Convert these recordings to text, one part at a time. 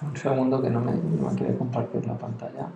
Un segundo que no me quiere compartir la pantalla.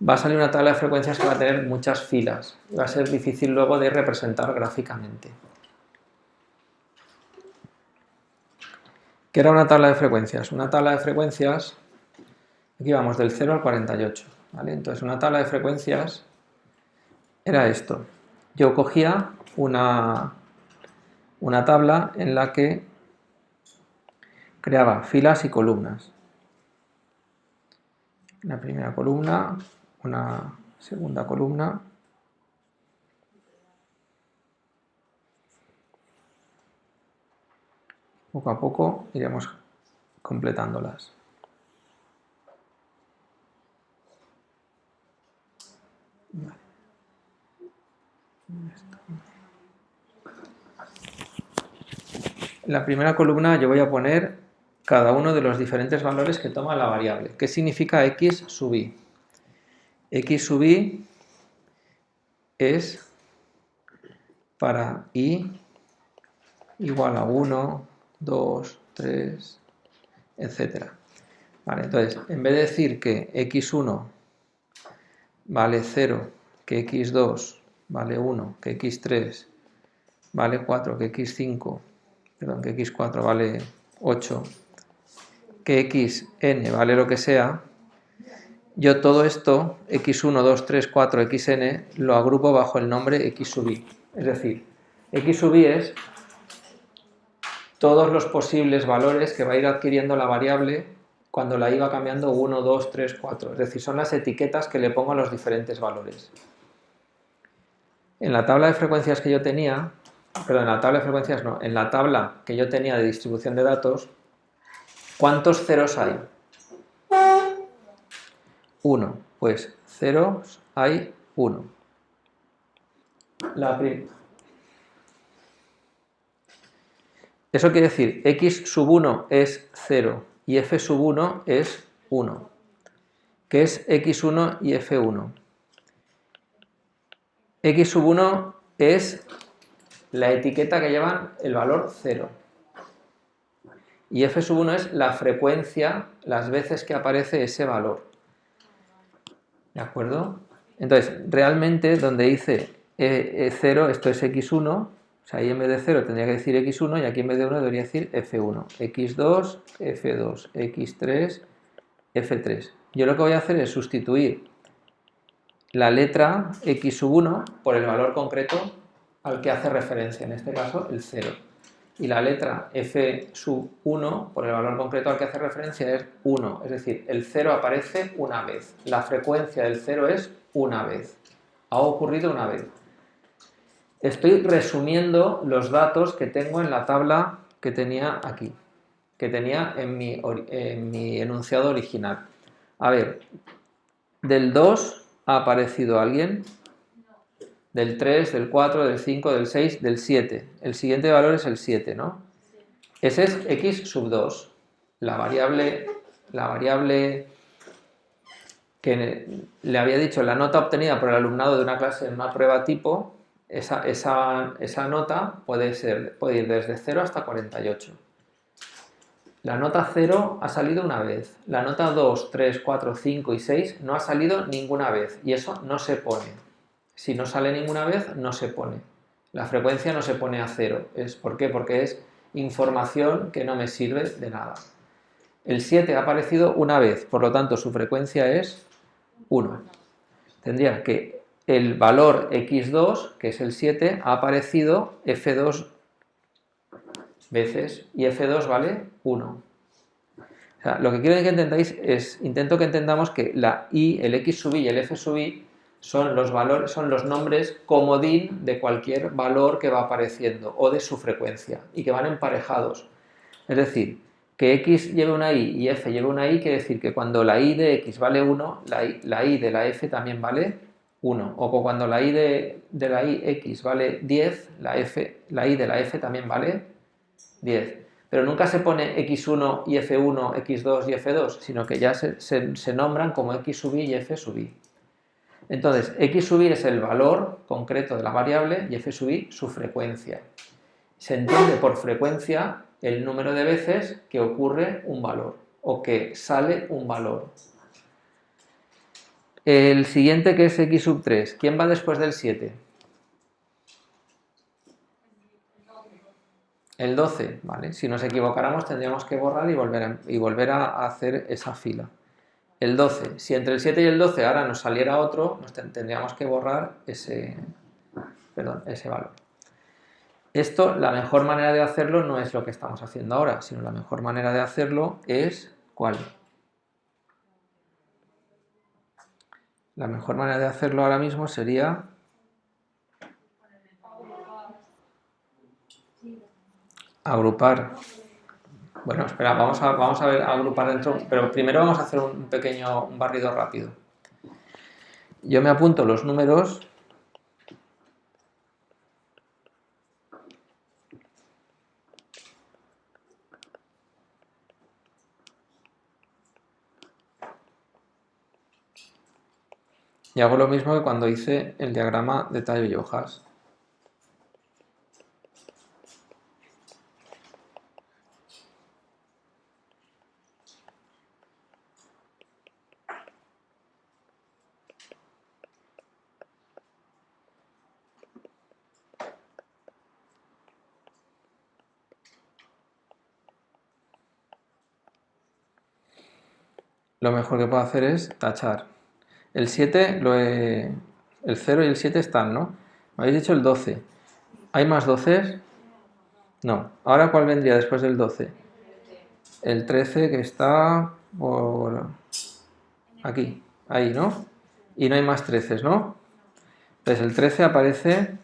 Va a salir una tabla de frecuencias que va a tener muchas filas. Va a ser difícil luego de representar gráficamente. ¿Qué era una tabla de frecuencias? Una tabla de frecuencias, aquí vamos del 0 al 48, ¿vale? Entonces una tabla de frecuencias era esto. Yo cogía una tabla en la que creaba filas y columnas. La primera columna, una segunda columna, poco a poco iremos completándolas. Vale. En la primera columna yo voy a poner cada uno de los diferentes valores que toma la variable. ¿Qué significa x sub i? X sub i es para i igual a 1, 2, 3, etc. Vale, entonces, en vez de decir que x1 vale 0, que x2 vale 1, que x3 vale 4, que x5, perdón, que x4 vale 8, que xn vale lo que sea, yo todo esto, x1, 2, 3, 4, xn, lo agrupo bajo el nombre x sub i. Es decir, x sub i es todos los posibles valores que va a ir adquiriendo la variable cuando la i va cambiando 1, 2, 3, 4. Es decir, son las etiquetas que le pongo a los diferentes valores. En la tabla de frecuencias que yo tenía, perdón, en la tabla de frecuencias no, en la tabla que yo tenía de distribución de datos, ¿cuántos ceros hay? 1. Pues ceros hay 1. Eso quiere decir, x sub 1 es 0 y f sub 1 es 1. ¿Qué es x1 y f1? X sub 1 es la etiqueta que llevan el valor 0. Y f sub 1 es la frecuencia, las veces que aparece ese valor. ¿De acuerdo? Entonces, realmente donde dice 0, esto es x1, o sea, ahí en vez de 0 tendría que decir x1 y aquí en vez de 1 debería decir f1, x2, f2, x3, f3. Yo lo que voy a hacer es sustituir la letra x sub 1 por el valor concreto al que hace referencia, en este caso el 0. Y la letra f sub 1 por el valor concreto al que hace referencia es 1. Es decir, el 0 aparece una vez. La frecuencia del 0 es una vez. Ha ocurrido una vez. Estoy resumiendo los datos que tengo en la tabla que tenía aquí, que tenía en mi enunciado original. A ver, del 2 ha aparecido alguien, del 3, del 4, del 5, del 6, del 7. El siguiente valor es el 7, ¿no? Ese es x sub 2, la variable que le había dicho la nota obtenida por el alumnado de una clase en una prueba tipo. Esa nota puede ir desde 0 hasta 48. La nota 0 ha salido una vez, la nota 2, 3, 4, 5 y 6 no ha salido ninguna vez y eso no se pone. Si no sale ninguna vez, no se pone. La frecuencia no se pone a 0. ¿Por qué? Porque es información que no me sirve de nada. El 7 ha aparecido una vez, por lo tanto su frecuencia es 1. Tendría que el valor x2, que es el 7, ha aparecido f2 veces y f2 vale 1. O sea, lo que quiero que entendáis intento que entendamos que la i, el x sub i y el f sub i son los nombres comodín de cualquier valor que va apareciendo o de su frecuencia y que van emparejados. Es decir, que x lleve una i y f lleve una i quiere decir que cuando la i de x vale 1, la i de la f también vale 1. O cuando la i de la i x vale 10, la i de la f también vale 10. Pero nunca se pone x1 y f1, x2 y f2, sino que ya se nombran como x sub i y f sub i. Entonces, x sub i es el valor concreto de la variable y f sub i su frecuencia. Se entiende por frecuencia el número de veces que ocurre un valor o que sale un valor. El siguiente, que es x sub 3, ¿quién va después del 7? El 12, ¿vale? Si nos equivocáramos tendríamos que borrar y volver a hacer esa fila. El 12, si entre el 7 y el 12 ahora nos saliera otro, tendríamos que borrar ese valor. Esto, la mejor manera de hacerlo no es lo que estamos haciendo ahora, sino la mejor manera de hacerlo es ¿cuál? La mejor manera de hacerlo ahora mismo sería agrupar. Bueno, espera, vamos a ver agrupar dentro, pero primero vamos a hacer un barrido rápido. Yo me apunto los números. Y hago lo mismo que cuando hice el diagrama de tallo y hojas. Lo mejor que puedo hacer es tachar. El 7, el 0 y el 7 están, ¿no? Me habéis dicho el 12. ¿Hay más 12? No. ¿Ahora cuál vendría después del 12? El 13, que está por aquí, ahí, ¿no? Y no hay más 13, ¿no? Entonces el 13 aparece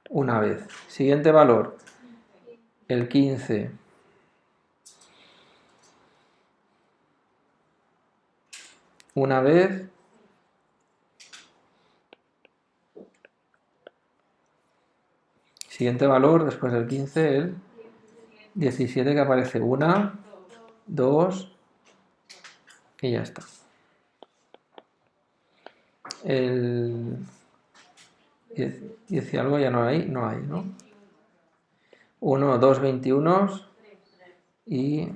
una vez. Siguiente valor, el 15. Una vez. Siguiente valor, después del 15, el 17, que aparece una, dos y ya está. El 10 y algo ya no hay, ¿no? 1, 2, 21 y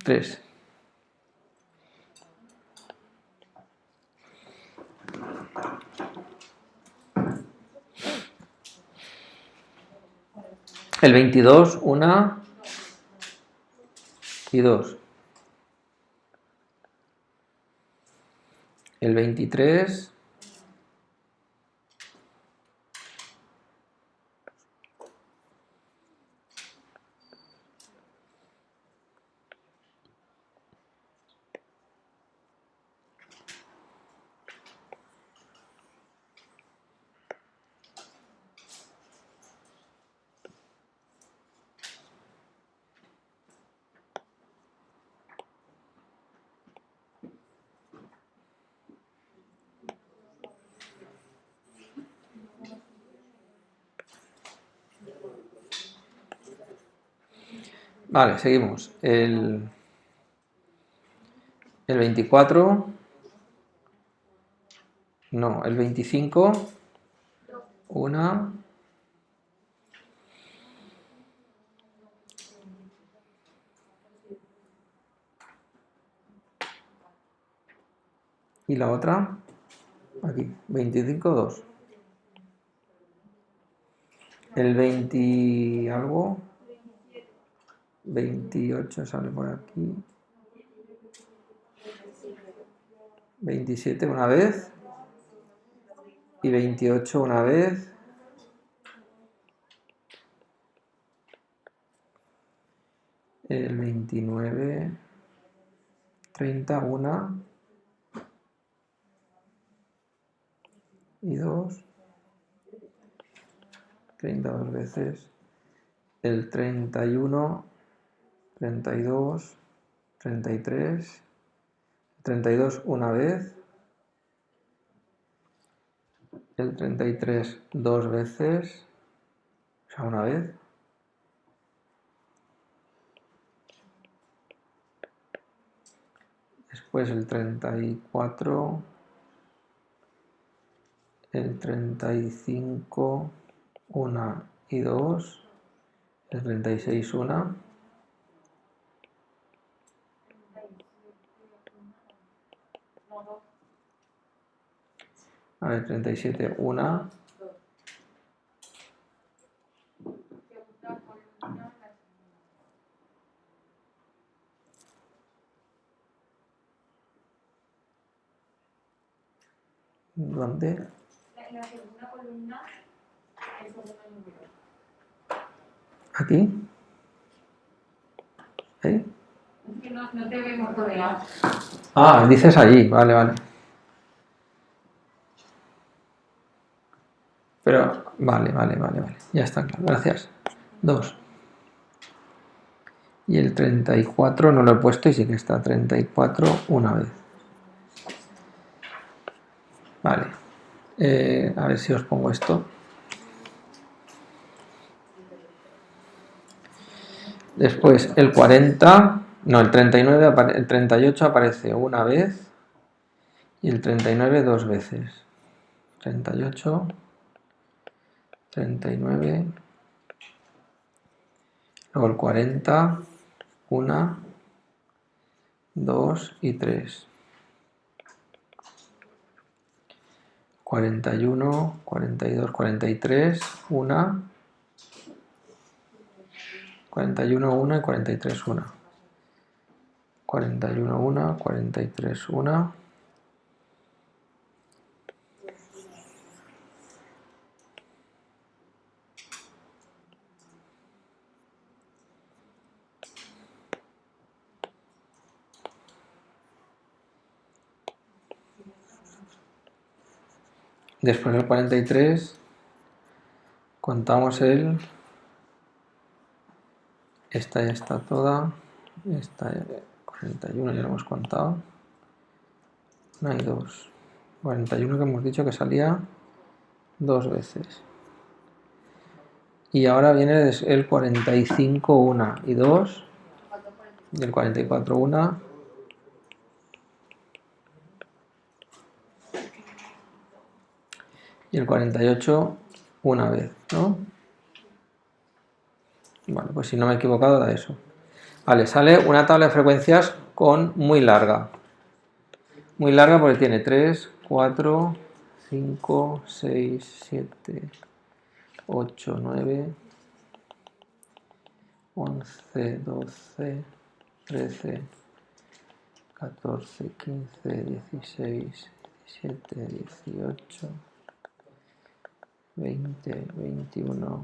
3. El 22, 1 y 2. El 23, Vale, seguimos. El 24, no, el 25, una, y la otra, aquí, 25, 2. El 20 algo, 28 sale por aquí, 27 una vez, y 28 una vez, el 29, 30 una, y 2, 30 dos veces, el 31, 32, 33, 32 una vez, el 33 dos veces, o sea, una vez, después el 34, el 35 una y 2, el 36 una, a ver, 37 una, ¿dónde? La segunda columna, el segundo número. ¿Aquí? ¿Eh? Es que no te vemos todavía. Ah, dices allí, vale, vale. Pero, vale, ya está claro, gracias. 2. Y el 34 no lo he puesto y sí que está 34 una vez. Vale. A ver si os pongo esto. Después el 40, no, el 39, el 38 aparece una vez y el 39 dos veces. 38, 39, luego el 40, una, 2 y 3. 41, 42, 43, una, 41, una y 43, una. 41, una, 43, una. Después del 43 contamos el... Esta ya está toda. Esta 41 ya lo hemos contado. No hay 2. 41 que hemos dicho que salía dos veces. Y ahora viene el 45, una y 2. Y el 44, una. Y el 48 una vez, ¿no? Vale, pues si no me he equivocado da eso. Vale, sale una tabla de frecuencias con muy larga. Muy larga porque tiene 3, 4, 5, 6, 7, 8, 9, 11, 12, 13, 14, 15, 16, 17, 18, 20, 21...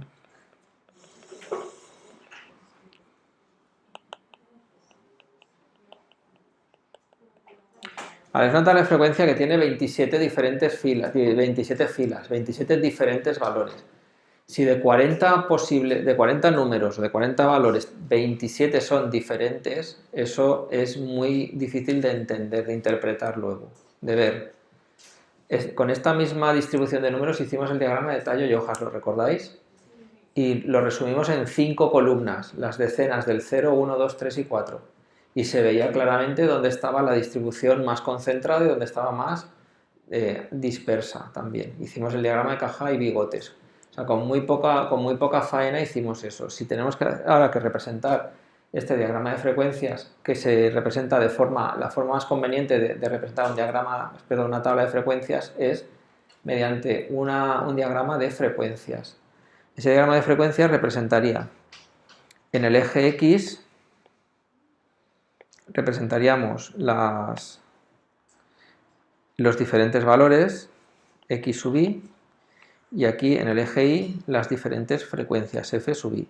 Vale, es una tabla de frecuencia que tiene 27 diferentes filas, 27 filas, 27 diferentes valores. Si de 40 números o de 40 valores, 27 son diferentes, eso es muy difícil de entender, de interpretar luego, de ver. Con esta misma distribución de números hicimos el diagrama de tallo y hojas, ¿lo recordáis? y lo resumimos en 5 columnas, las decenas del 0, 1, 2, 3 y 4. Y se veía claramente dónde estaba la distribución más concentrada y dónde estaba más dispersa también. Hicimos el diagrama de caja y bigotes. O sea, con muy poca faena hicimos eso. Si tenemos ahora que representar este diagrama de frecuencias, que se representa la forma más conveniente de representar una tabla de frecuencias es mediante un diagrama de frecuencias. Ese diagrama de frecuencias representaría en el eje X, representaríamos los diferentes valores X sub i, y aquí en el eje Y las diferentes frecuencias F sub i.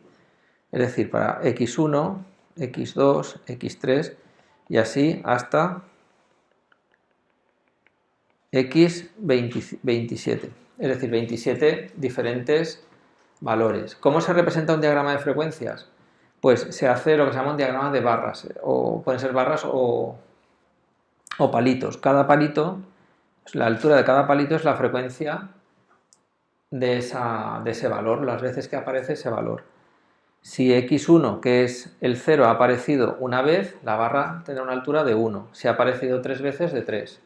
Es decir, para X1, X2, X3 y así hasta X27. Es decir, 27 diferentes valores. ¿Cómo se representa un diagrama de frecuencias? Pues se hace lo que se llama un diagrama de barras, o pueden ser barras o palitos. Cada palito, la altura de cada palito es la frecuencia de ese valor, las veces que aparece ese valor. Si x1, que es el 0, ha aparecido una vez, la barra tendrá una altura de 1. Si ha aparecido 3 veces, de 3.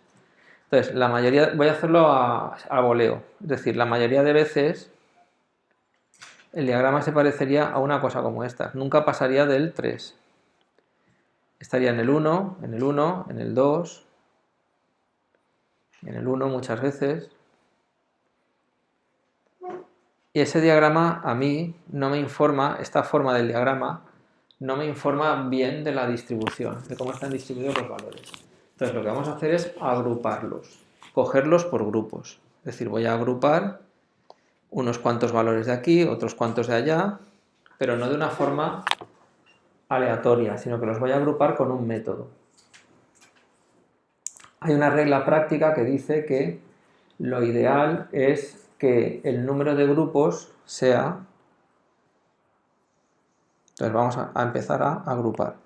Entonces, la mayoría, voy a hacerlo a voleo, es decir, la mayoría de veces el diagrama se parecería a una cosa como esta, nunca pasaría del 3. Estaría en el 1, en el 1, en el 2, en el 1 muchas veces. Y ese diagrama a mí no me informa, esta forma del diagrama, no me informa bien de la distribución, de cómo están distribuidos los valores. Entonces lo que vamos a hacer es agruparlos, cogerlos por grupos. Es decir, voy a agrupar unos cuantos valores de aquí, otros cuantos de allá, pero no de una forma aleatoria, sino que los voy a agrupar con un método. Hay una regla práctica que dice que lo ideal es que el número de grupos sea... Entonces vamos a empezar a agrupar.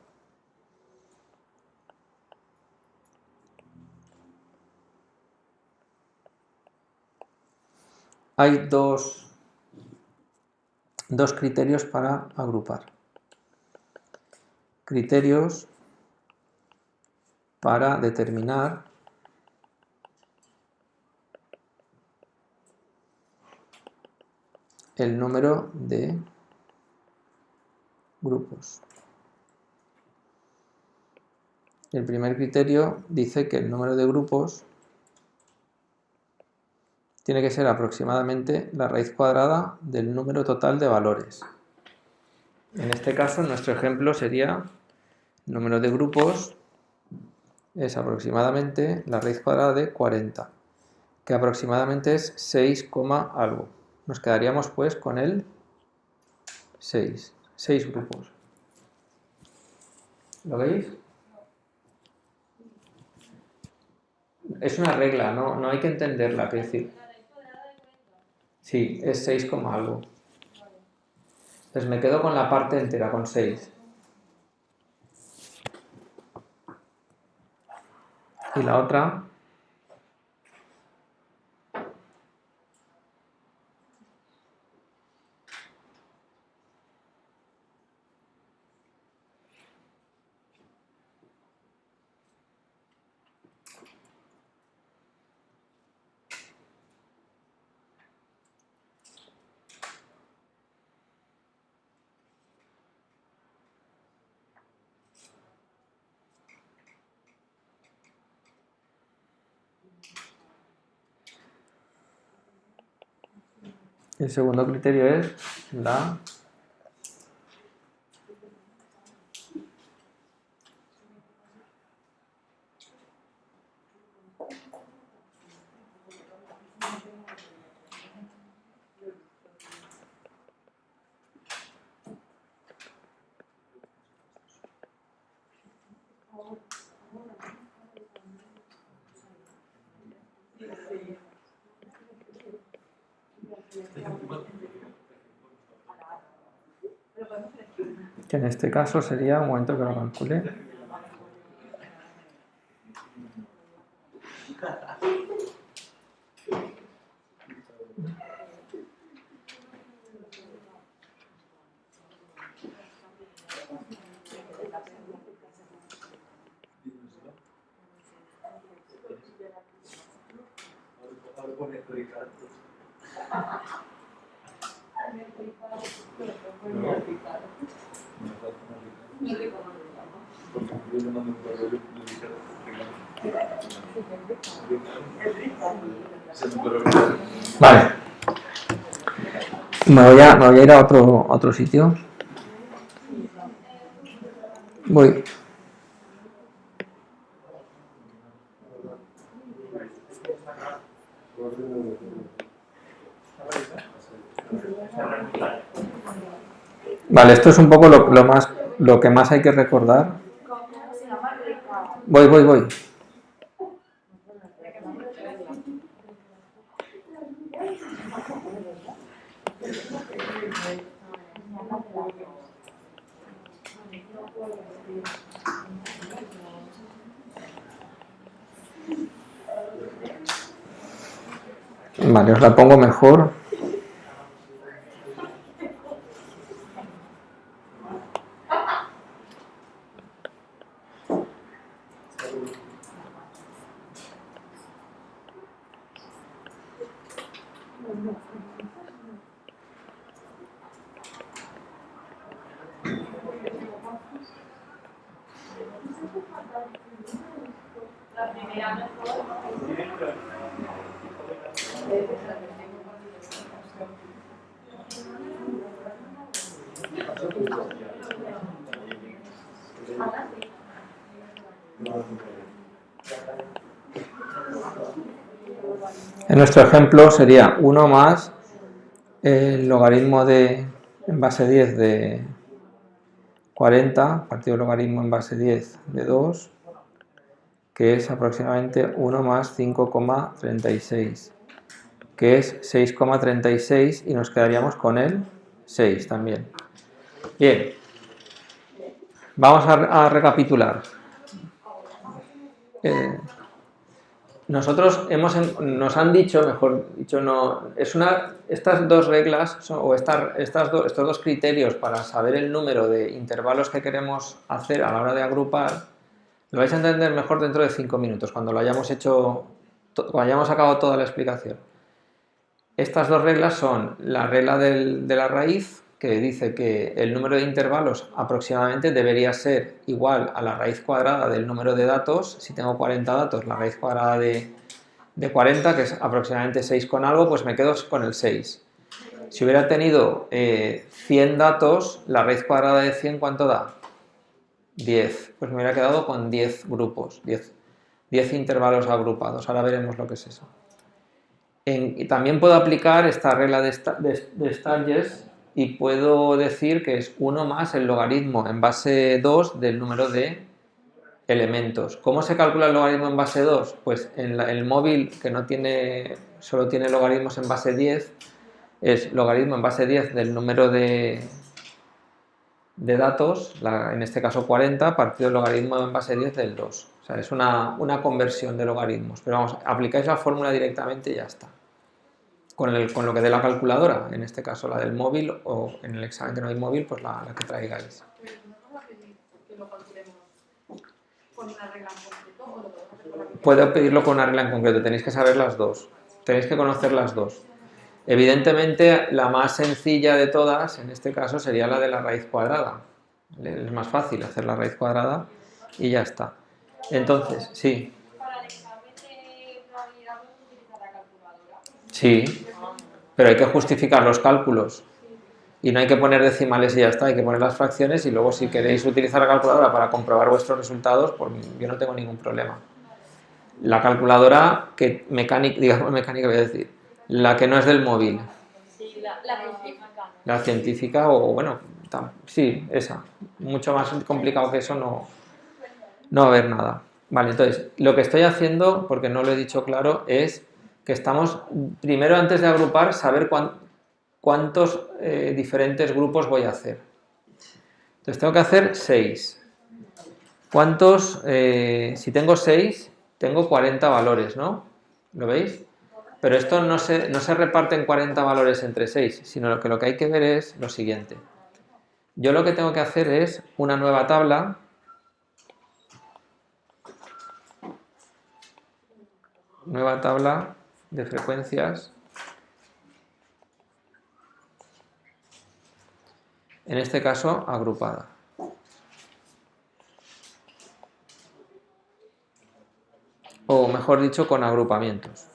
Hay dos criterios para agrupar. Criterios para determinar el número de grupos. El primer criterio dice que el número de grupos tiene que ser aproximadamente la raíz cuadrada del número total de valores. En este caso, nuestro ejemplo sería el número de grupos es aproximadamente la raíz cuadrada de 40, que aproximadamente es 6, algo. Nos quedaríamos pues con el 6 grupos. ¿Lo veis? Es una regla, no hay que entenderla, quiero decir. Sí, es 6, algo. Entonces me quedo con la parte entera, con 6. Y la otra... El segundo criterio es la que en este caso sería, un momento que lo calcule, Vale. Me voy a ir a otro sitio. Voy. Vale, esto es un poco lo que más hay que recordar. Voy. Vale, os la pongo mejor. La primera mejor. En nuestro ejemplo sería 1 más el logaritmo en base 10 de 40 partido el logaritmo en base 10 de 2, que es aproximadamente 1 más 5,36, que es 6,36, y nos quedaríamos con el 6 también. Bien, vamos a recapitular. Nosotros nos han dicho, mejor dicho, estas dos reglas o estos dos criterios para saber el número de intervalos que queremos hacer a la hora de agrupar, lo vais a entender mejor dentro de 5 minutos, cuando lo hayamos hecho, cuando hayamos acabado toda la explicación. Estas dos reglas son la regla de la raíz, que dice que el número de intervalos aproximadamente debería ser igual a la raíz cuadrada del número de datos. Si tengo 40 datos, la raíz cuadrada de 40, que es aproximadamente 6 con algo, pues me quedo con el 6. Si hubiera tenido 100 datos, la raíz cuadrada de 100, ¿cuánto da? 10. Pues me hubiera quedado con 10 grupos, 10 intervalos agrupados. Ahora veremos lo que es eso. Y también puedo aplicar esta regla de Sturges y puedo decir que es 1 más el logaritmo en base 2 del número de elementos. ¿Cómo se calcula el logaritmo en base 2? Pues en el móvil, que solo tiene logaritmos en base 10, es logaritmo en base 10 del número de datos, en este caso 40, partido el logaritmo en base 10 del 2. O sea, es una conversión de logaritmos. Pero vamos, aplicáis la fórmula directamente y ya está. Con lo que dé la calculadora, en este caso la del móvil, o en el examen que no hay móvil, pues la que traigáis. Que lo calculemos con una regla en concreto o lo podemos hacer con la que Puedo pedirlo con una regla en concreto, tenéis que saber las dos, tenéis que conocer las dos. Evidentemente, la más sencilla de todas, en este caso, sería la de la raíz cuadrada. Es más fácil hacer la raíz cuadrada y ya está. Entonces, sí. Para el examen de probabilidad podemos utilizar la calculadora. Sí, pero hay que justificar los cálculos. Y no hay que poner decimales y ya está, hay que poner las fracciones, y luego si queréis utilizar la calculadora para comprobar vuestros resultados, pues yo no tengo ningún problema. La calculadora mecánica voy a decir, la que no es del móvil. Sí, la científica. La científica, o bueno, sí, esa. Mucho más complicado que eso no va a haber nada. Vale, entonces, lo que estoy haciendo, porque no lo he dicho claro, es que estamos, primero antes de agrupar, saber cuántos diferentes grupos voy a hacer. Entonces tengo que hacer 6. ¿Cuántos? Si tengo 6, tengo 40 valores, ¿no? ¿Lo veis? Pero esto no se reparte en 40 valores entre 6, sino que lo que hay que ver es lo siguiente. Yo lo que tengo que hacer es una nueva tabla. Nueva tabla de frecuencias, en este caso agrupada. O mejor dicho, con agrupamientos.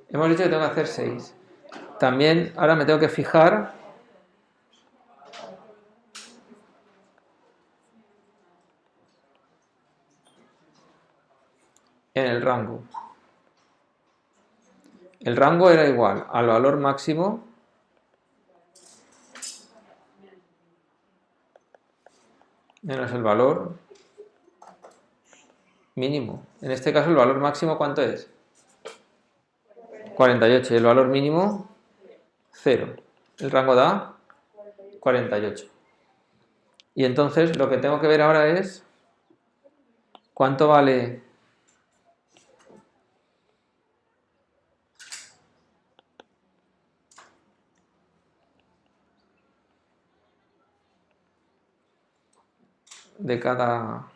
Hemos dicho que tengo que hacer 6. También ahora me tengo que fijar en el rango. El rango era igual al valor máximo menos el valor mínimo. En este caso el valor máximo, ¿cuánto es? 48. Y el valor mínimo 0. El rango da 48. Y entonces lo que tengo que ver ahora es cuánto vale de cada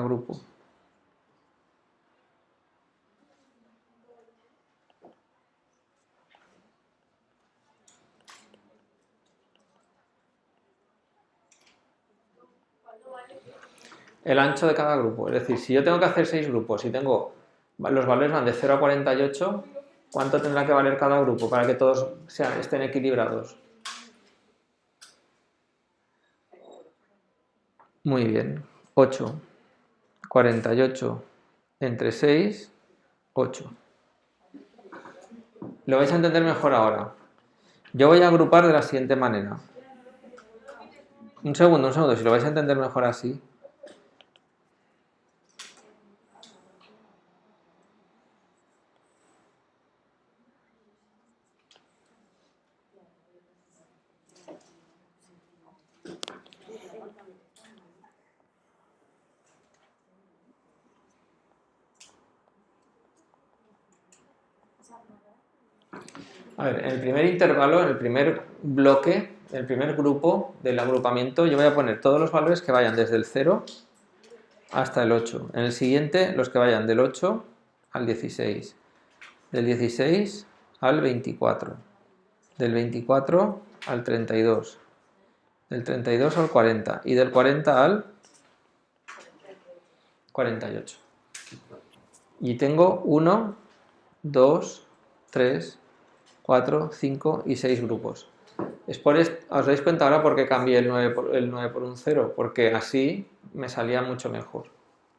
grupo. El ancho de cada grupo. Es decir, si yo tengo que hacer 6 grupos y tengo los valores van de 0 a 48, ¿cuánto tendrá que valer cada grupo para que todos estén equilibrados? Muy bien. 8. 48 entre 6, 8. Lo vais a entender mejor ahora. Yo voy a agrupar de la siguiente manera. Un segundo, si lo vais a entender mejor así. A ver, en el primer intervalo, en el primer bloque, en el primer grupo del agrupamiento, yo voy a poner todos los valores que vayan desde el 0 hasta el 8. En el siguiente, los que vayan del 8 al 16. Del 16 al 24. Del 24 al 32. Del 32 al 40. Y del 40 al 48. Y tengo 1, 2, 3, 4, 5 y 6 grupos. ¿Os dais cuenta ahora por qué cambié el 9 por un 0? Porque así me salía mucho mejor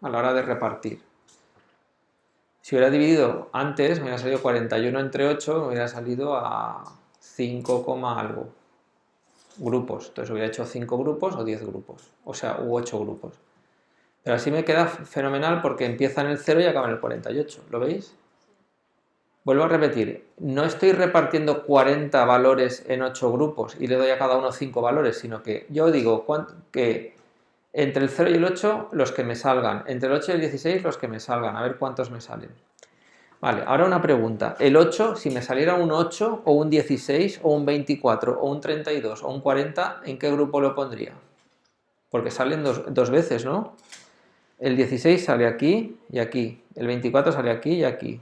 a la hora de repartir. Si hubiera dividido antes, me hubiera salido 41 entre 8, me hubiera salido a 5, algo grupos. Entonces hubiera hecho 5 grupos o 10 grupos, o sea, u 8 grupos. Pero así me queda fenomenal porque empieza en el 0 y acaba en el 48. ¿Lo veis? Vuelvo a repetir, no estoy repartiendo 40 valores en 8 grupos y le doy a cada uno 5 valores, sino que yo digo que entre el 0 y el 8 los que me salgan, entre el 8 y el 16 los que me salgan, a ver cuántos me salen. Vale, ahora una pregunta, el 8, si me saliera un 8 o un 16 o un 24 o un 32 o un 40, ¿en qué grupo lo pondría? Porque salen dos veces, ¿no? El 16 sale aquí y aquí, el 24 sale aquí y aquí.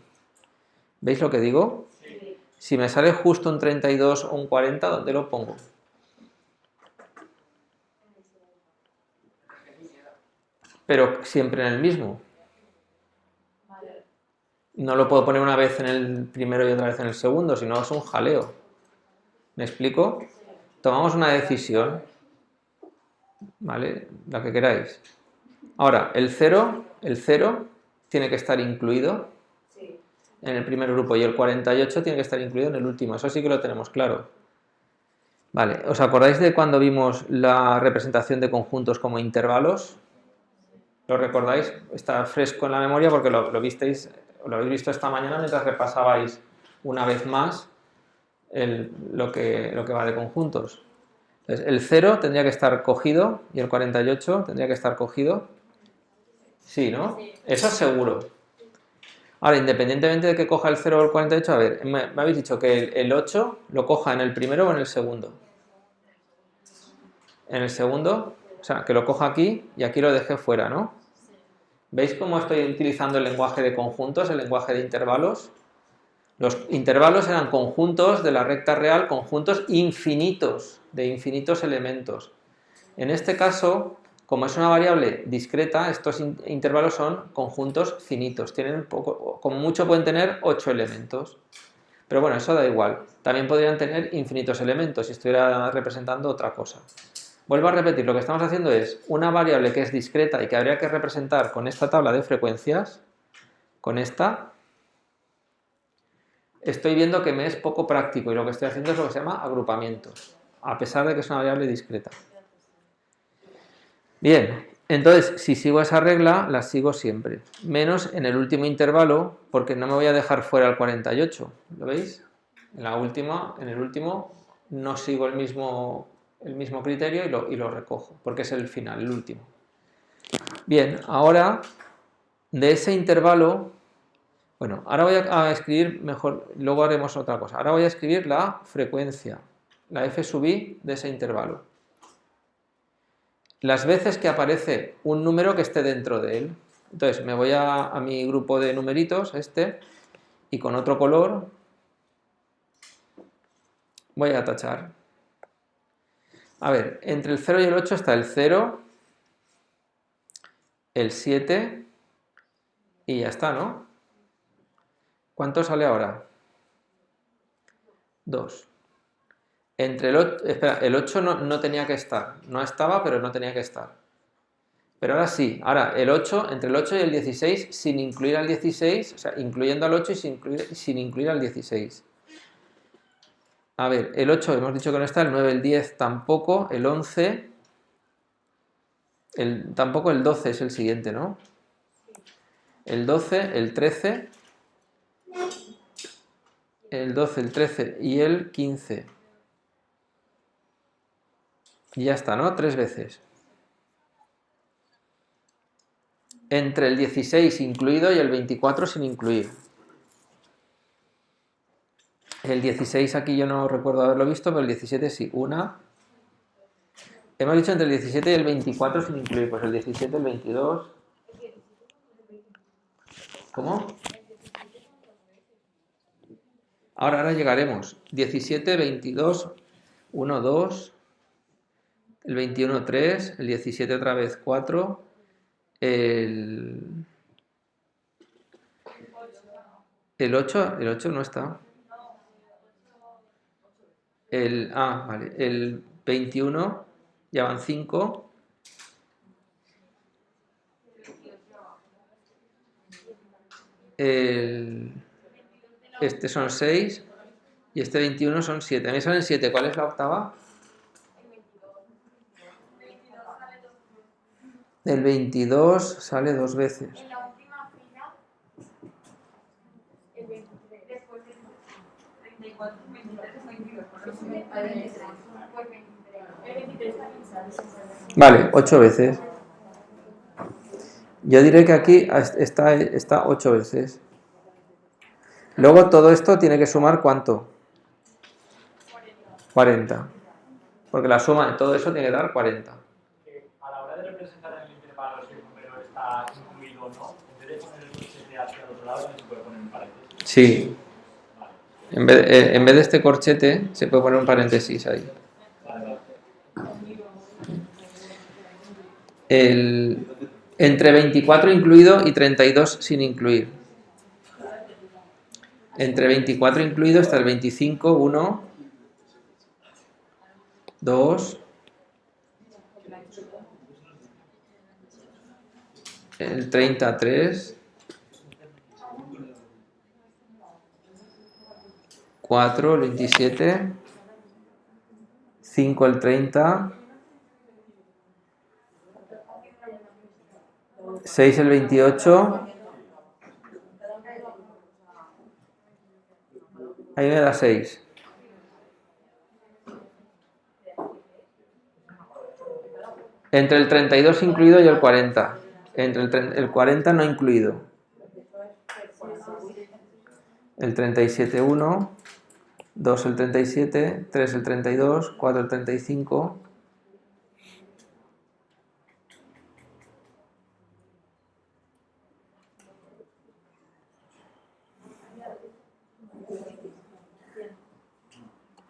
¿Veis lo que digo? Sí. Si me sale justo un 32 o un 40, ¿dónde lo pongo? Pero siempre en el mismo. No lo puedo poner una vez en el primero y otra vez en el segundo, si no es un jaleo. ¿Me explico? Tomamos una decisión, ¿vale? La que queráis. Ahora, el 0 tiene que estar incluido en el primer grupo y el 48 tiene que estar incluido en el último. Eso sí que lo tenemos claro. Vale, ¿os acordáis de cuando vimos la representación de conjuntos como intervalos? ¿Lo recordáis? Está fresco en la memoria porque lo visteis, lo habéis visto esta mañana mientras repasabais una vez más lo que va de conjuntos. Entonces, el 0 tendría que estar cogido y el 48 tendría que estar cogido. Sí, ¿no? Eso es seguro. Ahora, independientemente de que coja el 0 o el 48, a ver, me habéis dicho que el 8 lo coja en el primero o en el segundo. En el segundo, o sea, que lo coja aquí y aquí lo deje fuera, ¿no? ¿Veis cómo estoy utilizando el lenguaje de conjuntos, el lenguaje de intervalos? Los intervalos eran conjuntos de la recta real, conjuntos infinitos, de infinitos elementos. En este caso, como es una variable discreta, estos intervalos son conjuntos finitos. Tienen poco, como mucho pueden tener 8 elementos. Pero bueno, eso da igual. También podrían tener infinitos elementos si estuviera representando otra cosa. Vuelvo a repetir, lo que estamos haciendo es una variable que es discreta y que habría que representar con esta tabla de frecuencias, con esta. Estoy viendo que me es poco práctico y lo que estoy haciendo es lo que se llama agrupamientos, a pesar de que es una variable discreta. Bien, entonces si sigo esa regla, la sigo siempre, menos en el último intervalo, porque no me voy a dejar fuera el 48, ¿lo veis? En el último, no sigo el mismo criterio y lo recojo, porque es el final, el último. Bien, ahora de ese intervalo, bueno, ahora voy a escribir mejor, luego haremos otra cosa. Ahora voy a escribir la frecuencia, la f sub i de ese intervalo. Las veces que aparece un número que esté dentro de él. Entonces me voy a mi grupo de numeritos, y con otro color voy a tachar. A ver, entre el 0 y el 8 está el 0, el 7 y ya está, ¿no? ¿Cuánto sale ahora? 2. Entre el 8, espera, el 8 no tenía que estar. No estaba, pero no tenía que estar. Pero ahora sí. Ahora, el 8, entre el 8 y el 16, sin incluir al 16, o sea, incluyendo al 8 y sin incluir al 16. A ver, el 8 hemos dicho que no está, el 9, el 10 tampoco, el 11, tampoco el 12 es el siguiente, ¿no? El 12, el 13, el 12, el 13 y el 15. Y ya está, ¿no? 3 veces. Entre el 16 incluido y el 24 sin incluir. El 16 aquí yo no recuerdo haberlo visto, pero el 17 sí. Una. Hemos dicho entre el 17 y el 24 sin incluir. Pues el 17, el 22. ¿Cómo? Ahora llegaremos. 17, 22, 1, 2. El 21, 3. El 17 otra vez 4. El 8 no está. Vale. El 21 ya van 5. Este son 6 y este 21 son 7. A mí salen 7. ¿Cuál es la octava? El 22 sale 2 veces. En la última fila, el 23, después del 34, 23, 22. El 23 también sale. Vale, 8 veces. Yo diré que aquí está 8 veces. Luego todo esto tiene que sumar ¿cuánto? 40. Porque la suma de todo eso tiene que dar 40. A la hora de representar en el intervalo si el número está incluido o no, en vez de poner el corchete hacia el otro lado, también se puede poner un paréntesis. Sí. Vale. En vez de este corchete, se puede poner un paréntesis ahí. Vale. Entre 24 incluido y 32 sin incluir. Entre 24 incluido está el 25, 1, 2, el 33, 4, el 27, 5, el 30, 6, el 28. Ahí me da 6. Entre el 32 incluido y el 40. Entre el 40 no incluido. el 37, 1, 2 el 37, 3 el 32, 4 el 35,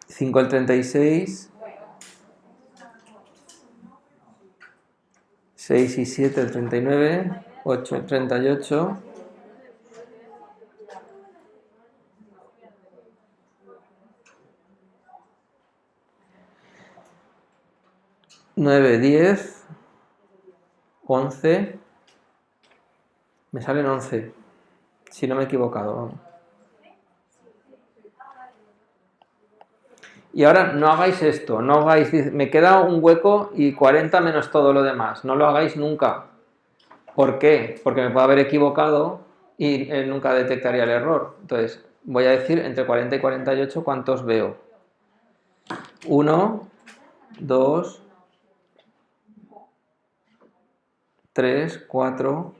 5 el 36, 6 y 7 el 39, 8 el 38, 9, 10, 11, me salen 11, si no me he equivocado, vamos. Y ahora no hagáis esto, no hagáis, me queda un hueco y 40 menos todo lo demás, no lo hagáis nunca. ¿Por qué? Porque me puedo haber equivocado y él nunca detectaría el error. Entonces, voy a decir entre 40 y 48 cuántos veo. 1, 2, 3, 4,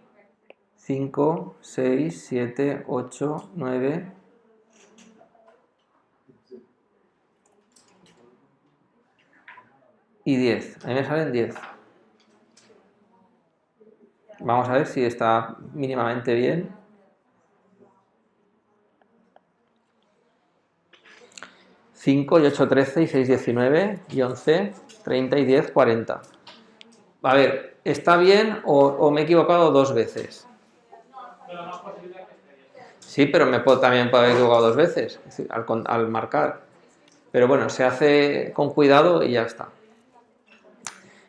5, 6, 7, 8, 9... y 10. A mí me salen 10. Vamos a ver si está mínimamente bien. 5 y 8, 13 y 6, 19 y 11, 30 y 10, 40. A ver, ¿está bien o me he equivocado dos veces? Sí, pero también puedo haber equivocado dos veces, es decir, al marcar. Pero bueno, se hace con cuidado y ya está.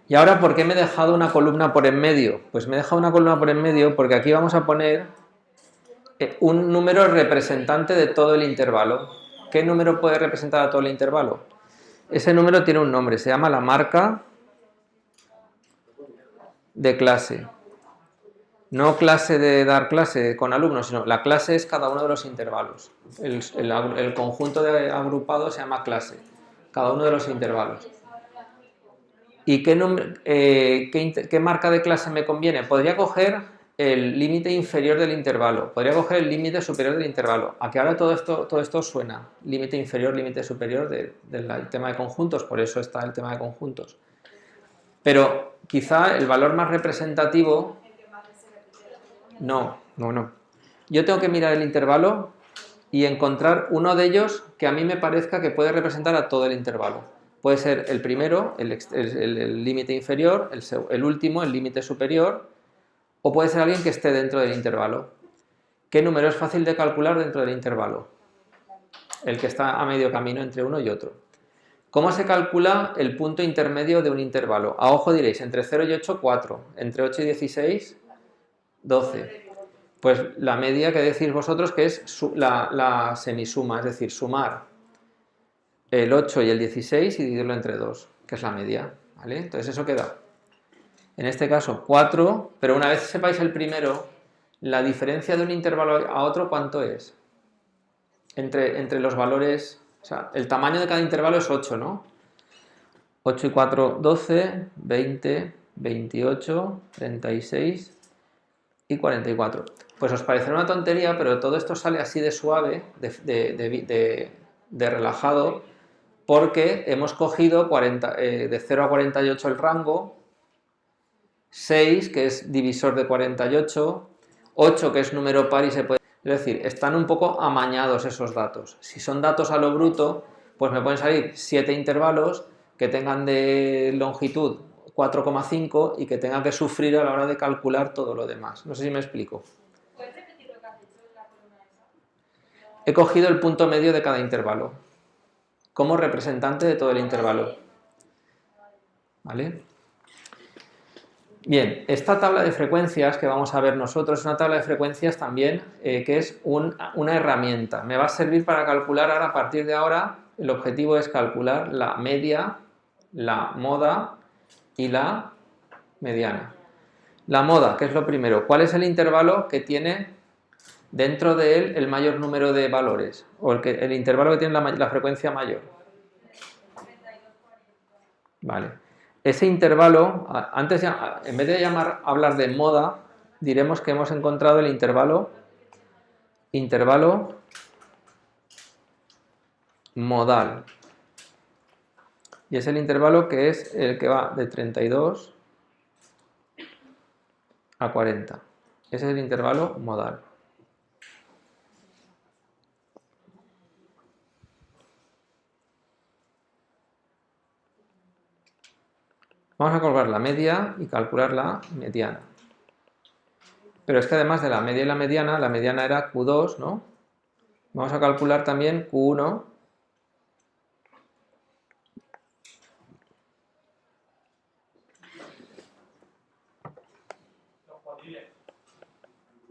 Y ahora, ¿por qué me he dejado una columna por en medio? Pues me he dejado una columna por en medio porque aquí vamos a poner un número representante de todo el intervalo. ¿Qué número puede representar a todo el intervalo? Ese número tiene un nombre, se llama la marca de clase. No clase de dar clase con alumnos, sino la clase es cada uno de los intervalos. El conjunto de agrupados se llama clase, cada uno de los intervalos. ¿Y qué marca de clase me conviene? Podría coger el límite inferior del intervalo, podría coger el límite superior del intervalo. ¿A que ahora todo esto suena? Límite inferior, límite superior del tema de conjuntos, por eso está el tema de conjuntos. Pero quizá el valor más representativo... No. Yo tengo que mirar el intervalo y encontrar uno de ellos que a mí me parezca que puede representar a todo el intervalo. Puede ser el primero, el límite inferior, el último, el límite superior, o puede ser alguien que esté dentro del intervalo. ¿Qué número es fácil de calcular dentro del intervalo? El que está a medio camino entre uno y otro. ¿Cómo se calcula el punto intermedio de un intervalo? A ojo diréis, entre 0 y 8, 4. Entre 8 y 16, 12. Pues la media que decís vosotros que es la semisuma, es decir, sumar el 8 y el 16 y dividirlo entre 2, que es la media, ¿vale? Entonces eso queda, en este caso, 4, pero una vez sepáis el primero, la diferencia de un intervalo a otro, ¿cuánto es? Entre los valores, o sea, el tamaño de cada intervalo es 8, ¿no? 8 y 4, 12, 20, 28, 36 y 44. Pues os parecerá una tontería, pero todo esto sale así de suave, de relajado, porque hemos cogido de 0 a 48 el rango, 6 que es divisor de 48, 8 que es número par y se puede... Es decir, están un poco amañados esos datos. Si son datos a lo bruto, pues me pueden salir 7 intervalos que tengan de longitud 4,5 y que tengan que sufrir a la hora de calcular todo lo demás. No sé si me explico. ¿Puedes repetir lo que has dicho en la columna esa? He cogido el punto medio de cada intervalo como representante de todo el intervalo. ¿Vale? Bien, esta tabla de frecuencias que vamos a ver nosotros es una tabla de frecuencias también que es una herramienta. Me va a servir para calcular ahora, a partir de ahora, el objetivo es calcular la media, la moda y la mediana. La moda, ¿qué es lo primero? ¿Cuál es el intervalo que tiene dentro de él el mayor número de valores? O el intervalo que tiene la frecuencia mayor. Vale. Ese intervalo, antes en vez de hablar de moda, diremos que hemos encontrado el intervalo modal. Y es el intervalo que es el que va de 32 a 40. Ese es el intervalo modal. Vamos a calcular la media y calcular la mediana. Pero es que además de la media y la mediana era Q2, ¿no? Vamos a calcular también Q1.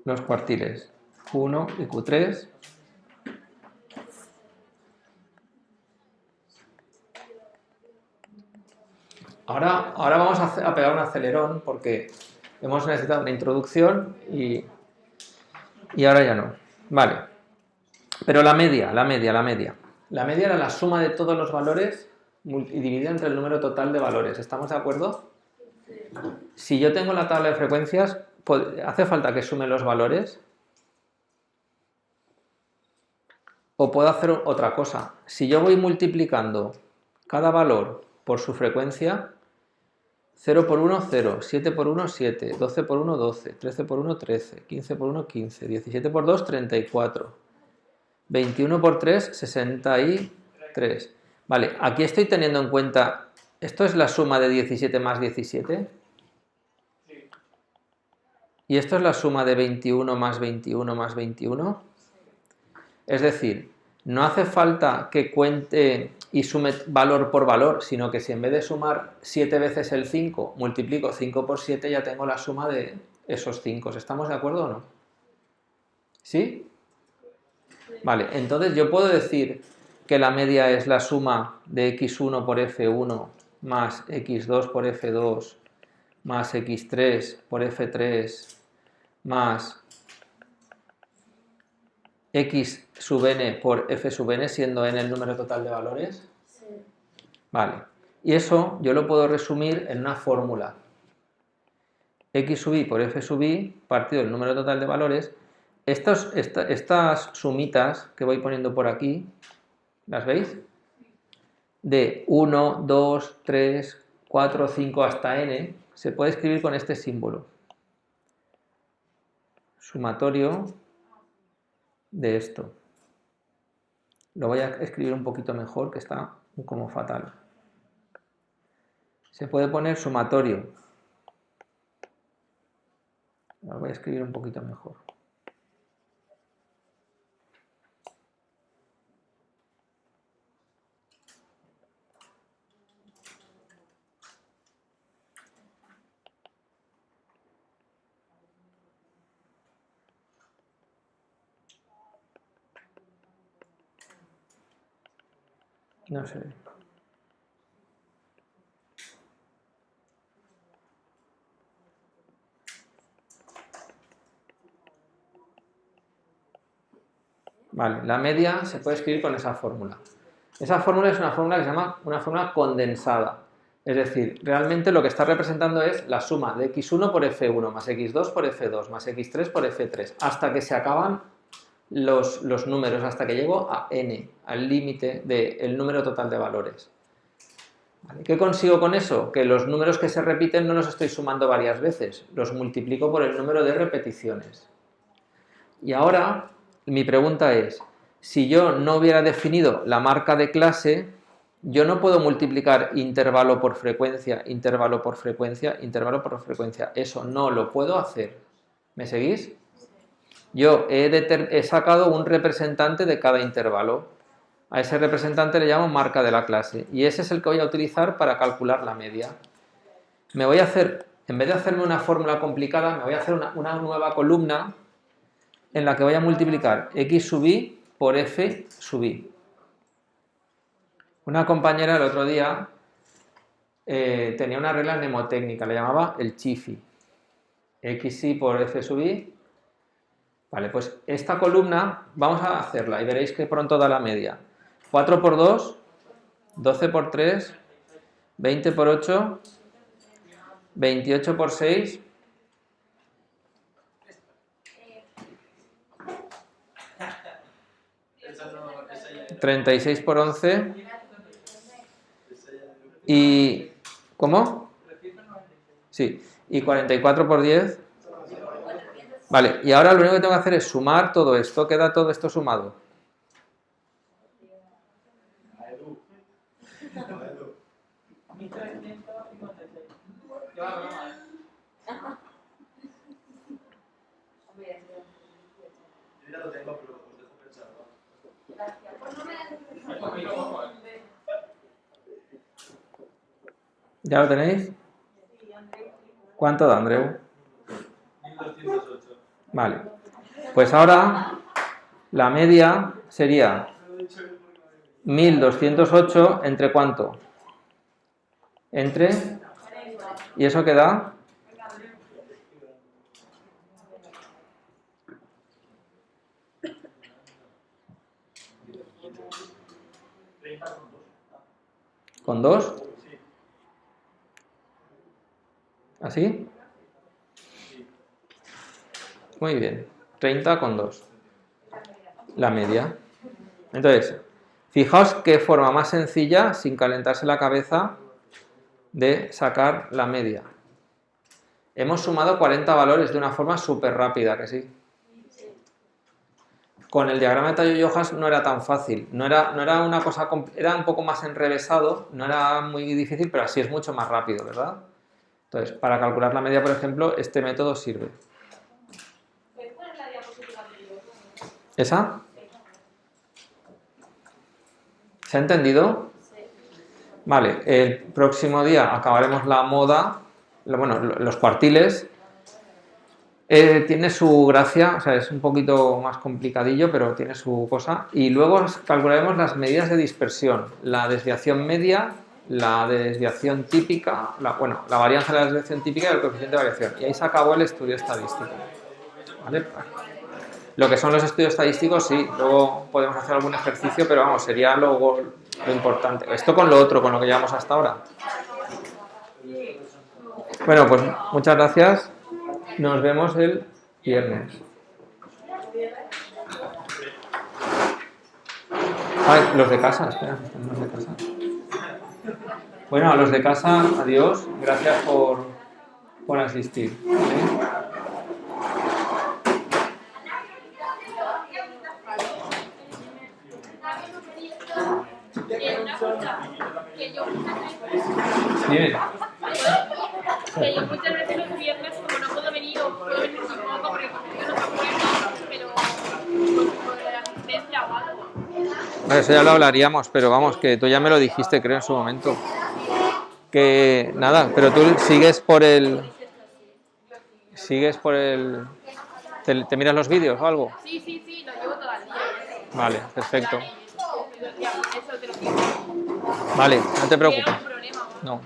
Los cuartiles. Q1 y Q3. Ahora vamos a pegar un acelerón porque hemos necesitado una introducción y ahora ya no. Vale. Pero la media. La media era la suma de todos los valores y dividida entre el número total de valores. ¿Estamos de acuerdo? Si yo tengo la tabla de frecuencias, ¿hace falta que sume los valores? O puedo hacer otra cosa. Si yo voy multiplicando cada valor por su frecuencia, 0 por 1, 0, 7 por 1, 7, 12 por 1, 12, 13 por 1, 13, 15 por 1, 15, 17 por 2, 34, 21 por 3, 63. Vale, aquí estoy teniendo en cuenta, ¿esto es la suma de 17 más 17? Sí. ¿Y esto es la suma de 21 más 21 más 21? Es decir, no hace falta que cuente y sume valor por valor, sino que si en vez de sumar 7 veces el 5, multiplico 5 por 7, ya tengo la suma de esos 5. ¿Estamos de acuerdo o no? ¿Sí? Vale, entonces yo puedo decir que la media es la suma de x1 por f1 más x2 por f2 más x3 por f3 más x sub n por f sub n, siendo n el número total de valores. Sí. Vale, y eso yo lo puedo resumir en una fórmula. X sub i por f sub i partido del número total de valores. Estas sumitas que voy poniendo por aquí, ¿las veis? De 1, 2, 3, 4, 5 hasta n, se puede escribir con este símbolo. Sumatorio de esto. Lo voy a escribir un poquito mejor, que está como fatal. Se puede poner sumatorio. Lo voy a escribir un poquito mejor. No sé. Vale, la media se puede escribir con esa fórmula. Esa fórmula es una fórmula que se llama una fórmula condensada. Es decir, realmente lo que está representando es la suma de x1 por f1 más x2 por f2 más x3 por f3 hasta que se acaban los números, hasta que llego a n, al límite del número total de valores. ¿Vale? ¿Qué consigo con eso? Que los números que se repiten no los estoy sumando varias veces, los multiplico por el número de repeticiones. Y ahora mi pregunta es, si yo no hubiera definido la marca de clase, yo no puedo multiplicar intervalo por frecuencia, intervalo por frecuencia, intervalo por frecuencia. Eso no lo puedo hacer. ¿Me seguís? Yo he sacado un representante de cada intervalo. A ese representante le llamo marca de la clase. Y ese es el que voy a utilizar para calcular la media. Me voy a hacer, en vez de hacerme una fórmula complicada, me voy a hacer una nueva columna en la que voy a multiplicar x sub i por f sub i. Una compañera el otro día tenía una regla mnemotécnica, le llamaba el chifi. xi por f sub i. Vale, pues esta columna vamos a hacerla y veréis que pronto da la media. 4 por 2, 12 por 3, 20 por 8, 28 por 6, 30 36 por 11 y... ¿Cómo? Sí, y 44 por 10. Vale, y ahora lo único que tengo que hacer es sumar todo esto. Queda todo esto sumado. Ya lo tengo, pero os dejo pensarlo. ¿Ya lo tenéis? ¿Cuánto da, Andreu? 1208. Vale. Pues ahora la media sería 1208 entre ¿cuánto? Entre... ¿Y eso qué da? ¿Con 2? ¿Así? Muy bien. 30 con 2. La media. Entonces, fijaos qué forma más sencilla, sin calentarse la cabeza, de sacar la media. Hemos sumado 40 valores de una forma súper rápida, ¿que sí? Con el diagrama de Taylor-Johannes no era tan fácil. No era una cosa... Era un poco más enrevesado, no era muy difícil, pero así es mucho más rápido, ¿verdad? Entonces, para calcular la media, por ejemplo, este método sirve. ¿Puedes poner la diapositiva anterior? ¿Esa? ¿Se ha entendido? Vale, el próximo día acabaremos la moda, bueno, los cuartiles. Tiene su gracia, o sea, es un poquito más complicadillo, pero tiene su cosa. Y luego calcularemos las medidas de dispersión, la desviación media, la desviación típica, la varianza de la desviación típica y el coeficiente de variación. Y ahí se acabó el estudio estadístico. ¿Vale? Lo que son los estudios estadísticos, sí, luego podemos hacer algún ejercicio, pero vamos, sería luego lo importante. Esto con lo otro, con lo que llevamos hasta ahora. Bueno, pues muchas gracias. Nos vemos el viernes. Ah, los de casa, espera, están los de casa. Bueno, a los de casa, adiós. Gracias por asistir. ¿Vale? Dime. Que yo muchas veces los viernes, como no puedo venir o puedo venir un poco porque conmigo no está ocurriendo, pero por la asistencia o algo. Vale, eso ya lo hablaríamos, pero vamos, que tú ya me lo dijiste, creo, en su momento. Que nada, pero tú sigues por el... ¿Te miras los vídeos o algo? Sí, lo llevo todo el día. Vale, perfecto. Eso te lo digo. Vale, no te preocupes. ¿Hay algún problema? No.